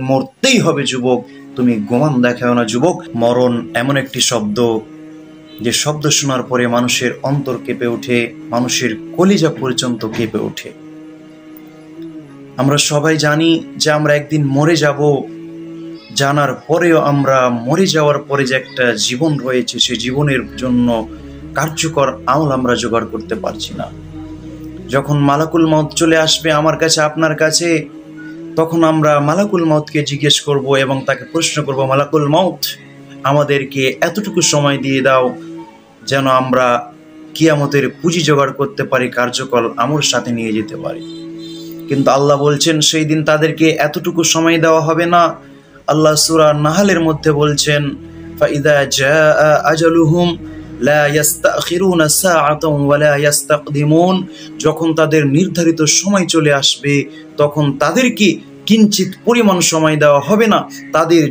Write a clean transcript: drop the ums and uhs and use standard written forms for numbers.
মরতেই হবে যুবক, তুমি গোমান দেখাও না যুবক। মরণ এমন একটি শব্দ, যে শব্দ শোনার পরে মানুষের অন্তর কেঁপে ওঠে, মানুষের কলিজা পর্যন্ত কেঁপে ওঠে। আমরা সবাই জানি যে আমরা একদিন মরে যাব, জানার পরেও আমরা মরে যাওয়ার পরে যে একটা জীবন রয়েছে, সেই জীবনের জন্য কার্যকর আমল আমরা জোগাড় করতে পারছি না। যখন মালাকুল মউত চলে আসবে আমার কাছে, আপনার কাছে, তখন আমরা মালাকুল মউতকে জিজ্ঞেস করব এবং তাকে প্রশ্ন করব, মালাকুল মউত, আমাদেরকে এতটুকু সময় দিয়ে দাও যেন আমরা কিয়ামতের পুঁজি জোগাড় করতে পারি, কার্যকর আমল সাথে নিয়ে যেতে পারি। কিন্তু আল্লাহ বলছেন সেই দিন তাদেরকে এতটুকু সময় দেওয়া হবে না। আল্লাহ সূরা নাহলের মধ্যে বলছেন, ফাইদা জাআ আজালুহুম লা ইস্তাখিরুনা সাআতান ওয়া লা ইস্তাকদিমুন, যখন তাদের নির্ধারিত সময় চলে আসবে তখন তাদেরকে কিঞ্চিত পরিমাণ সময় দেওয়া হবে না, তাদের